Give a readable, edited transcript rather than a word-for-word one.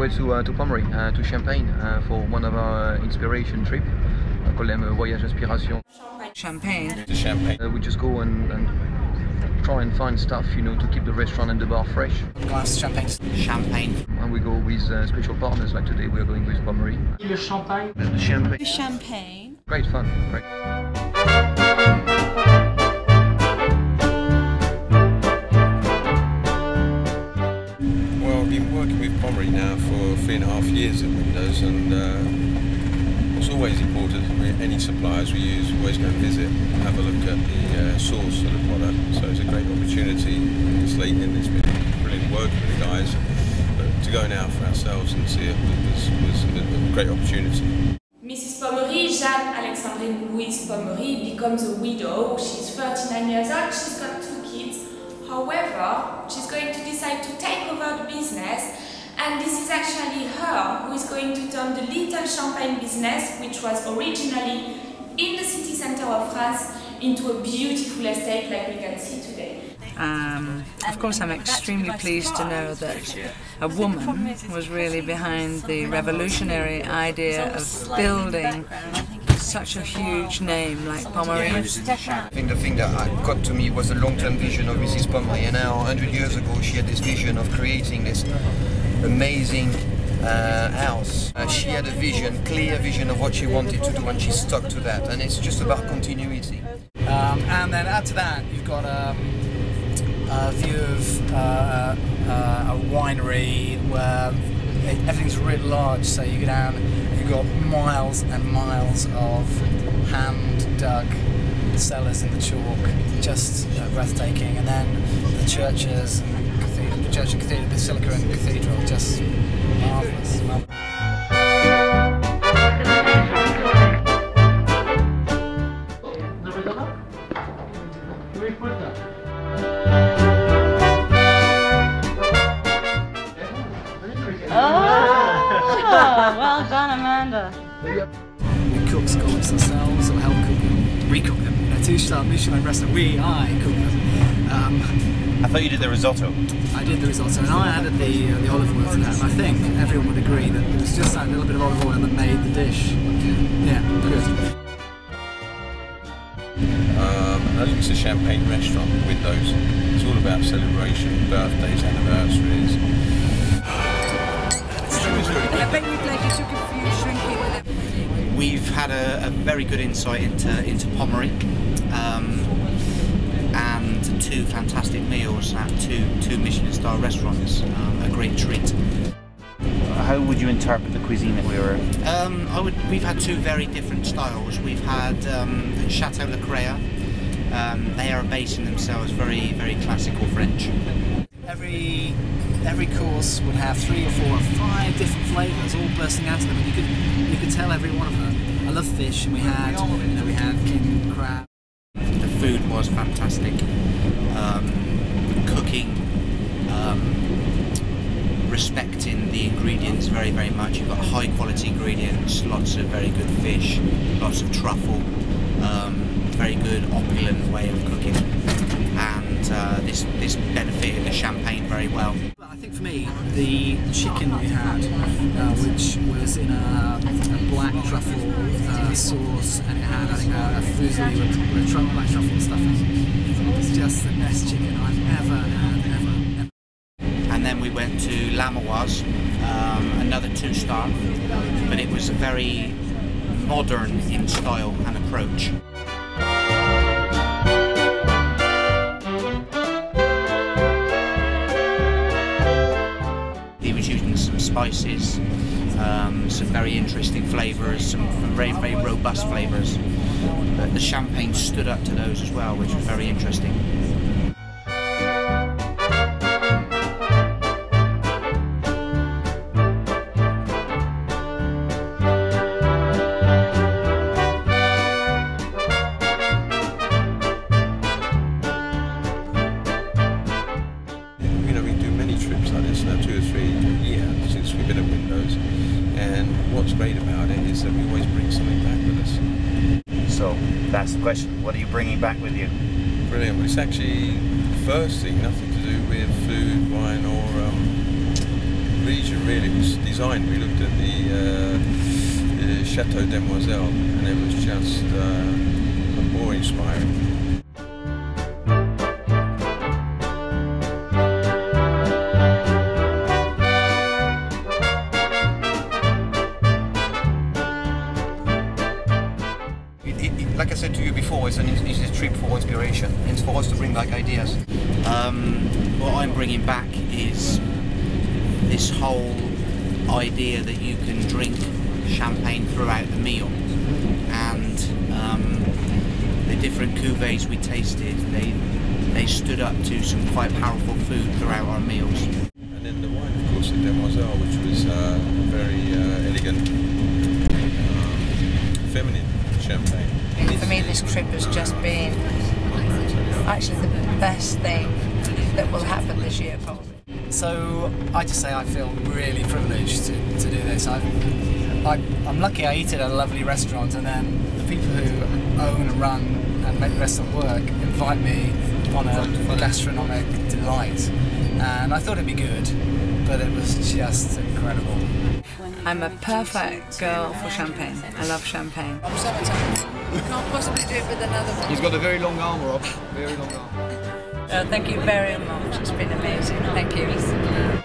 way to Pommery, to Champagne, for one of our inspiration trip. I call them Voyage Inspiration. Champagne. The champagne. We just go and try and find stuff, you know, to keep the restaurant and the bar fresh. Glass champagne. Champagne. And we go with special partners, like today we are going with Pommery. Le champagne. The champagne. The champagne. Great fun, great. Well, I've been working with Pommery now for 3.5 years at Windows, and it's always important. Any suppliers we use, we always go and visit and have a look at the source of the product. So it's a great opportunity. It's late in, it's been brilliant working with the guys, but to go now for ourselves and see it was a great opportunity. Mrs. Pommery, Jeanne Alexandrine Louise Pommery, becomes a widow. She's 39 years old, she's got 2 kids. However, she's going to decide to take over the business, and this is actually her who is going to turn the little champagne business, which was originally in the city centre of France, into a beautiful estate like we can see today. Of course, I'm extremely pleased to know that a woman was really behind the revolutionary idea of building such a huge name like Pommery. I think the thing that got to me was the long-term vision of Mrs. Pommery, and now 100 years ago she had this vision of creating this amazing house. She had a vision, clear vision of what she wanted to do, and she stuck to that, and it's just about continuity. And then add to that, you've got a view of a winery where everything's really large, so you go down, you've got miles and miles of hand-dug cellars in the chalk, just breathtaking, and then the churches and cathedral, the church and cathedral, basilica and cathedral, just marvellous. Well done, Amanda. We cook scallops ourselves, or help cook them, recook them. You know, 2-star Michelin restaurant, I cook them. I thought you did the risotto. I did the risotto, and I added the olive oil to that, and I think everyone would agree that it was just that little bit of olive oil that made the dish. Yeah, good. I think it's a champagne restaurant, Windows. It's all about celebration, birthdays, anniversaries. I bet you took a few shrinky with it. We've had a very good insight into Pommery, and 2 fantastic meals at two Michelin star restaurants. A great treat. How would you interpret the cuisine that we were? We've had 2 very different styles. We've had Chateau Les Crayeres. They are basing themselves very, very classical French. Every course would have 3 or 4 or 5 different flavours all bursting out of them, and you could tell every one of them. I love fish, and we had king crab. The food was fantastic. Cooking, respecting the ingredients very, very much. You've got high quality ingredients, lots of very good fish, lots of truffle, very good opulent way of cooking, and this benefited the champagne very well. I think for me, the chicken we had, which was in a black truffle sauce, and it had, I think, a fusilli with black truffle and stuff. It's just the best chicken I've ever had, ever. And then we went to L'Amoise, another 2-star, but it was very modern in style and approach. He was using some spices, some very interesting flavours, some very, very robust flavours. But the champagne stood up to those as well, which was very interesting. Trips like this now, 2 or 3 a year since we've been at Windows, and what's great about it is that we always bring something back with us. So that's the question. What are you bringing back with you? Brilliant. Well, it's actually firstly nothing to do with food, wine, or region really was designed. We looked at the Chateau Demoiselle, and it was just awe-inspiring. Like I said to you before, it's a trip for inspiration. It's for us to bring back ideas. What I'm bringing back is this whole idea that you can drink champagne throughout the meal, and the different cuvées we tasted, they stood up to some quite powerful food throughout our meals. And then the wine, of course, the Demoiselle, which was very elegant, feminine champagne. For me, this trip has just been actually the best thing that will happen this year, probably. So I just say I feel really privileged to do this. I'm lucky I eat at a lovely restaurant, and then the people who own and run and make the restaurant work invite me on a gastronomic delight. And I thought it'd be good, but it was just incredible. I'm a perfect girl for champagne. I love champagne. You can't possibly do it with another one. He's got a very long arm, Rob. Very long arm. Thank you very much. It's been amazing. Thank you.